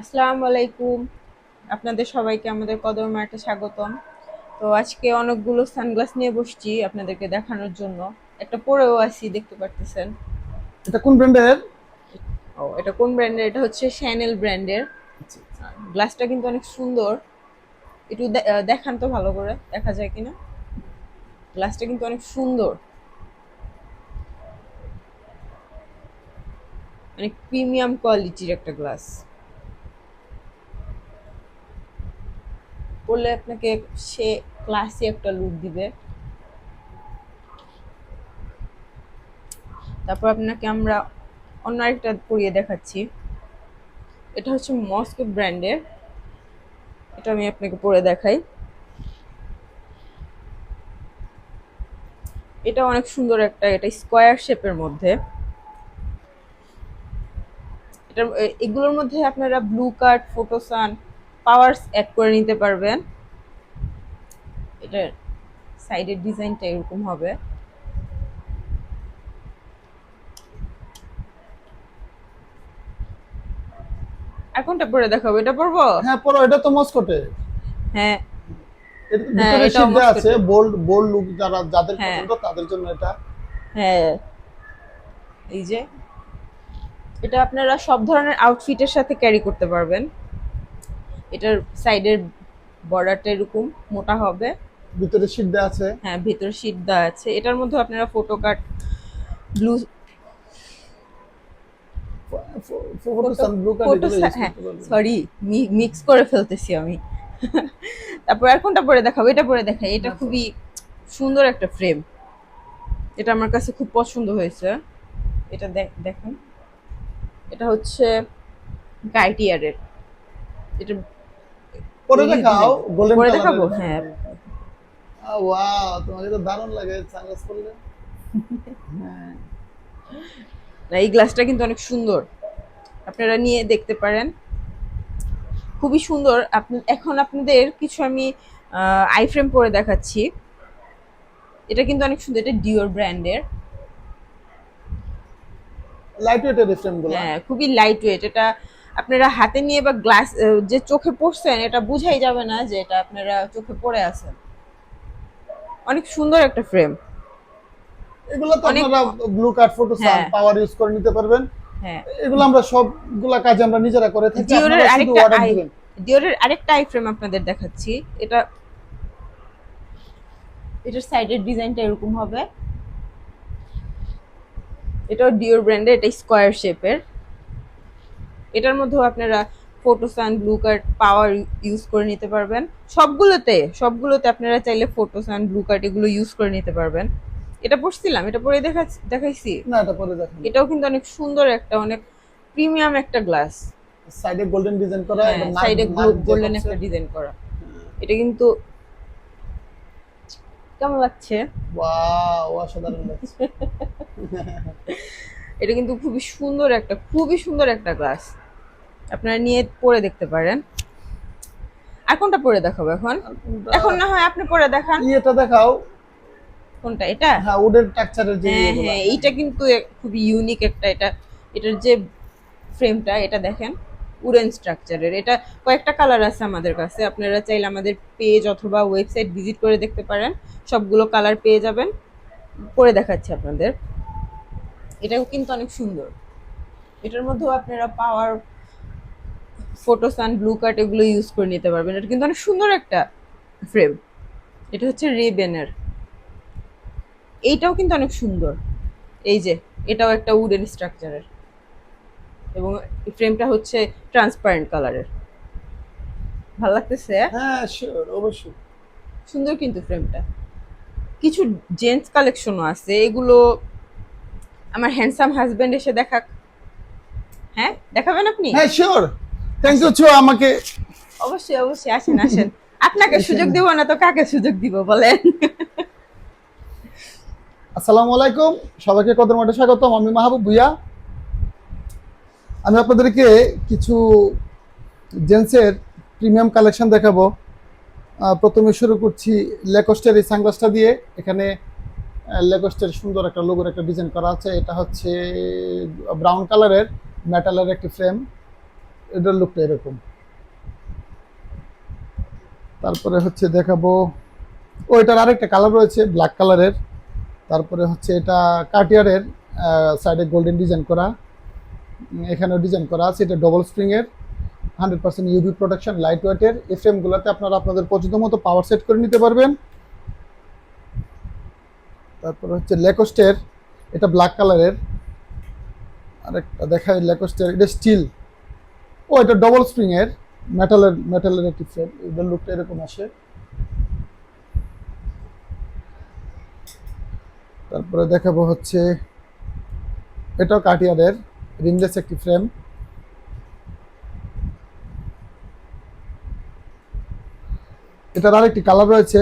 আসসালামু আলাইকুম। আপনাদের সবাইকে আমাদের কদর মার্টে স্বাগতম। তো আজকে অনেকগুলো সানগ্লাস নিয়ে বসছি আপনাদেরকে দেখানোর জন্য। একটা পরেও আছি, দেখতে পারতেছেন। এটা কোন ব্র্যান্ডের? ও, এটা কোন ব্র্যান্ডের? এটা হচ্ছে শ্যানেল ব্র্যান্ডের। আচ্ছা, গ্লাসটা কিন্তু অনেক সুন্দর। একটু দেখান তো ভালো করে, দেখা যায় কিনা। গ্লাসটা কিন্তু অনেক সুন্দর, অনেক প্রিমিয়াম কোয়ালিটির একটা গ্লাস। পরলে আপনাকে সে ক্লাসি একটা লুক দিবে। তারপর আপনাকে আমরা অন্য আরেকটা পরিয়ে দেখাচ্ছি। এটা হচ্ছে মস্কো ব্র্যান্ডের। এটা আমি আপনাকে পরে দেখাই। এটা অনেক সুন্দর একটা, এটা স্কোয়ার শেপের মধ্যে। এটা এগুলোর মধ্যে আপনারা ব্লু কার্ড, ফটোসান, পাওয়ারস অ্যাড করে নিতে পারবেন। এটার সাইডের ডিজাইনটা এরকম হবে। আর কোনটা পরে দেখাবো? এটা পরবো? হ্যাঁ পড়ো, এটা তো মস্কটের। হ্যাঁ, এর হ্যাঁ, ভিতরে এটাও শীট দেওয়া আছে, মস্কোটের। বোল্ড বোল্ড লুক যাদের হ্যাঁ, পছন্দ তাদের জন্য এটা। হ্যাঁ, এই যে এটা আপনারা সব ধরনের আউটফিটের সাথে ক্যারি করতে পারবেন। এটার সাইডের বর্ডারটা এরকম মোটা হবে। ভিতরে শীট দেওয়া আছে। হ্যাঁ, ভেতরে শীট দেওয়া আছে। এটার মধ্যে আপনারা ফটো কাট, ব্লু ফটো ফটো, সান ব্লু কার্ড ফটো, এগুলো ইউজ হ্যাঁ, করতে পারবেন। সরি, মিক্স করে ফেলতেছি আমি। তারপর আর কোনটা পরে দেখাবো? এটা পরে দেখাই। এটা হ্যাঁ পড়ো। খুবই সুন্দর একটা ফ্রেম। এটা আমার কাছে খুব পছন্দ হয়েছে। এটা দেখুন। এটা হচ্ছে গাইটিয়ারের। এটা পরে এই দেখাও, ডিজাইন গোল্ডেন পরে কালারের দেখাবো। এটা। হ্যাঁ, ওয়াও, তোমাকে তো দারুণ লাগে সানগ্লাস পরলে। হ্যাঁ, না, এই গ্লাসটা কিন্তু অনেক সুন্দর, আপনারা নিয়ে দেখতে পারেন। খুবই সুন্দর। আপনি এখন আপনাদের কিছু আমি আই ফ্রেম পরে দেখাচ্ছি। এটা কিন্তু অনেক সুন্দর। এটা ডিওর ব্র্যান্ডের। লাইট ওয়েটের এই ফ্রেম গুলা। হ্যাঁ, খুবই লাইট ওয়েট। এটা আপনারা হাতে নিয়ে বা গ্লাস যে চোখে পড়ছেন, এটা বুঝাই যাবে না যে এটা আপনারা চোখে পড়ে আছেন। অনেক সুন্দর একটা ফ্রেম। এগুলো তো অনেক আপনারা ব্লু কার্ড, ফটো সান, হ্যাঁ, পাওয়ার ইউজ করে নিতে পারবেন। হ্যাঁ। এগুলো আমরা সবগুলা কাজ আমরা নিজেরা করে থাকি, ডিওরের আপনারা শুধু আরেকটা অর্ডার আই দিবেন। ডিওরের আরেকটা আই ফ্রেম আপনাদের দেখাচ্ছি। এটা, এটার সাইডের ডিজাইনটা এরকম হবে। এটাও ডিওর ব্র্যান্ডের। এটা স্কোয়ার শেপের। এটার মধ্যেও আপনারা ফটোসান, ব্লু কার্ড, পাওয়ার ইউজ করে নিতে পারবেন। সবগুলোতে আপনারা চাইলে ফটোসান, ব্লু কার্ড এগুলো ইউজ করে নিতে পারবেন। এটা পড়ছিলাম, এটা পরে দেখাইছি। না, এটা পরে দেখেন। এটাও কিন্তু অনেক সুন্দর একটা, অনেক প্রিমিয়াম একটা গ্লাস। সাইডে গোল্ডেন ডিজাইন করা হ্যাঁ, এবং মার্ক সাইডে মার্ক গোল্ডেন জেকবস একটা এর। ডিজাইন করা। এটা কিন্তু কেমন লাগছে? ওয়াও, অসাধারণ লাগছে। এটা কিন্তু খুবই সুন্দর একটা গ্লাস। আপনারা নিয়ে পরে দেখতে পারেন। আর কোনটা পরে দেখাবো এখন? আর কোনটা? এখন না হয় আপনি পরে দেখান। ইয়েটা দেখাও। কোনটা? এটা? হ্যাঁ, উডের টেক্সচারের যে হ্যাঁ, ইয়েগুলা। হ্যাঁ, হ্যাঁ এইটা কিন্তু খুবই ইউনিক একটা। এটার যে ফ্রেমটা, এটা দেখেন, উডেন স্ট্রাকচারের। এটা কয়েকটা কালার আছে আমাদের কাছে। আপনারা চাইলে আমাদের পেজ অথবা ওয়েবসাইট ভিজিট করে দেখতে পারেন। সবগুলো কালার পেয়ে যাবেন। পরে দেখাচ্ছি আপনাদের। এটাও কিন্তু অনেক সুন্দর। এটার মধ্যেও আপনারা পাওয়ার, ফটোসান, ব্লু কার্ট এগুলো ইউজ করে নিতে পারবেন। এটা কিন্তু অনেক সুন্দর একটা ফ্রেম। এটা হচ্ছে রেবেনের। এইটাও কিন্তু অনেক সুন্দর। এই যে, এটাও একটা উডেন স্ট্রাকচারের এবং ফ্রেমটা হচ্ছে ট্রান্সপারেন্ট কালারের। ভালো লাগতেছে? হ্যাঁ শিওর, অবশ্যই। সুন্দর কিন্তু ফ্রেমটা। কিছু জেন্টস কালেকশনও আছে। এগুলো আমার হ্যান্ডসাম হাজবেন্ড এসে দেখাক। হ্যাঁ, দেখাবেন আপনি? হ্যাঁ শিওর। থ্যাংক ইউ আসেন, ছো আমাকে। অবশ্যই, অবশ্যই, আসেন, আসেন। আপনাকে সুযোগ এখানে দিব না তো কাকে সুযোগ দিব বলেন? আসসালামু আলাইকুম, সবাইকে কদর মাঠে স্বাগতম। আমি মাহবুব ভুইয়া। আমি আপনাদেরকে কিছু জেন্টসের প্রিমিয়াম কালেকশন দেখাবো। প্রথমে শুরু করছি লেকস্টের এই সানগ্লাসটা দিয়ে। এখানে লেকস্টের সুন্দর একটা লোগোর একটা ডিজাইন করা আছে। এটা হচ্ছে ব্রাউন কালারের মেটালের একটি ফ্রেম। এটার লুকটা এরকম। তারপরে হচ্ছে দেখাবো, ও এটার আরেকটা কালার রয়েছে ব্ল্যাক কালারের। তারপরে হচ্ছে এটা কার্টিয়ারের, সাইডে গোল্ডেন ডিজাইন করা, এখানেও ডিজাইন করা আছে। এটা ডবল স্প্রিংয়ের, 100% ইউভি প্রোটেকশন, লাইট ওয়েটের। এই ফ্রেমগুলোতে আপনারা আপনাদের পছন্দ মতো পাওয়ার সেট করে নিতে পারবেন। তারপরে হচ্ছে ল্যাকোস্টের, এটা ব্ল্যাক কালারের। আরেকটা দেখায় ল্যাকোস্টের, এটা স্টিল, ও এটা ডবল স্প্রিংয়ের, মেটালের একটি ফ্রেম। এটার লুকটা এরকম আসে। তারপরে দেখাবো হচ্ছে এটাও কার্টিয়ারের, রিংলেস একটি ফ্রেম। এটার আরেকটি কালার রয়েছে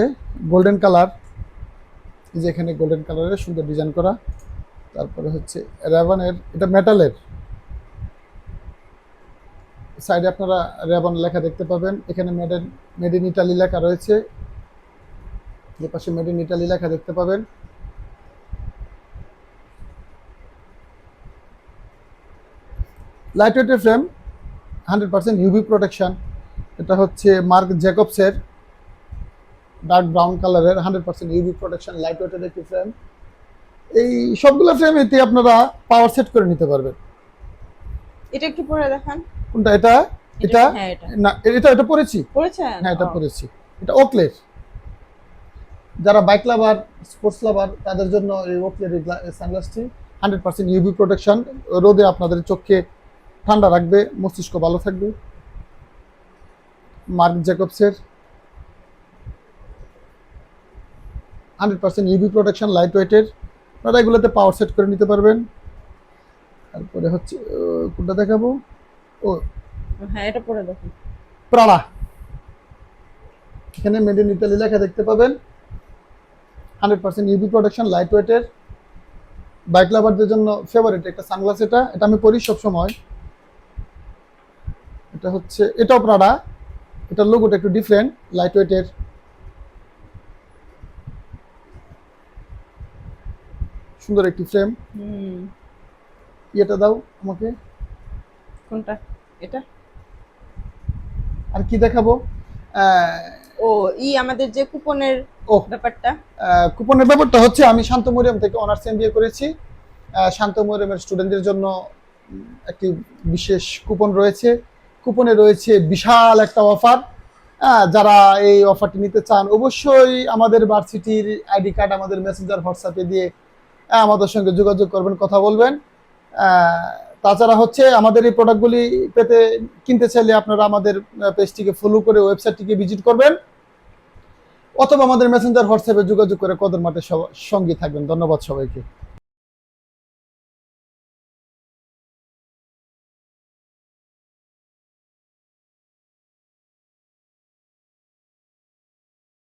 গোল্ডেন কালার, এই যে এখানে গোল্ডেন কালারের সুন্দর ডিজাইন করা। তারপরে হচ্ছে রেভানের, এটা মেটালের, সাইডে আপনারা রেভান লেখা দেখতে পাবেন। এখানে মেড ইন ইটালি লেখা রয়েছে, যে পাশে মেড ইন ইটালি লেখা দেখতে পাবেন। লাইট ওয়েটের ফ্রেম, 100% ইউভি প্রোটেকশন। এটা হচ্ছে মার্ক জ্যাকবসের ডার্ক ব্রাউন কালারের, 100% ইউভি প্রোটেকশন, লাইট ওয়েটের একটি ফ্রেম। এই সবগুলো ফ্রেম এতে আপনারা পাওয়ার সেট করে নিতে পারবেন। এটা একটু পরে দেখান। কোনটা? এটা এটা হ্যাঁ এটা না, এটা পরেছি। পড়েছেন? হ্যাঁ এটা ও, পরেছি। এটা ওকলের, যারা বাইক লাভার, স্পোর্টস লাভার, তাদের জন্য এই ওকলের সানগ্লাসটি 100% ইউভি প্রোটেকশন, রোদে আপনাদের চোখকে ঠান্ডা রাখবে, মস্তিষ্ক ভালো থাকবে। মার্ক জ্যাকবসের 100% ইউভি প্রোটেকশন, লাইট ওয়েটের। আপনারা এগুলোতে পাওয়ার সেট করে নিতে পারবেন। তারপরে হচ্ছে কোনটা দেখাবো, ও হ্যাঁ এটা পরে দেখুন। প্রাড়া, এখানে মেড ইন ইতালি লেখা দেখতে পাবেন। 100% ইউভি প্রোটেকশন, লাইট ওয়েটের। বাইক লাভারদের জন্য ফেভারিট একটা সানগ্লাস। এটা এটা আমি পরি সব সময়। এটা হচ্ছে, এটাও প্রাড়া, এটার লোগোটা একটু ডিফারেন্ট, লাইট ওয়েটের। সুন্দর একটি ফ্রেম। হুম, এটা দাও আমাকে। কোনটা? এটা? আর কি দেখাবো? ও, আমাদের যে কুপনের ও ব্যাপারটা। কুপনের ব্যাপারটা হচ্ছে, আমি শান্ত মরিয়ম থেকে অনার্স এমবিএ করেছি। শান্ত মরিয়মের স্টুডেন্টদের জন্য একটি বিশেষ কুপন রয়েছে। কুপনে রয়েছে বিশাল একটা অফার। যারা এই অফারটি নিতে চান, অবশ্যই আমাদের ভার্সিটির আইডি কার্ড আমাদের মেসেঞ্জার হোয়াটসঅ্যাপে দিয়ে আমাদের সঙ্গে যোগাযোগ করবেন, কথা বলবেন। তাছাড়া হচ্ছে আমাদের এই প্রোডাক্টগুলি পেতে, কিনতে চাইলে আপনারা আমাদের পেজটিকে ফলো করে ওয়েবসাইটটিকে ভিজিট করবেন, অথবা আমাদের মেসেঞ্জার হোয়াটসঅ্যাপে যোগাযোগ করে কদর মাঠে সঙ্গে থাকবেন। ধন্যবাদ সবাইকে।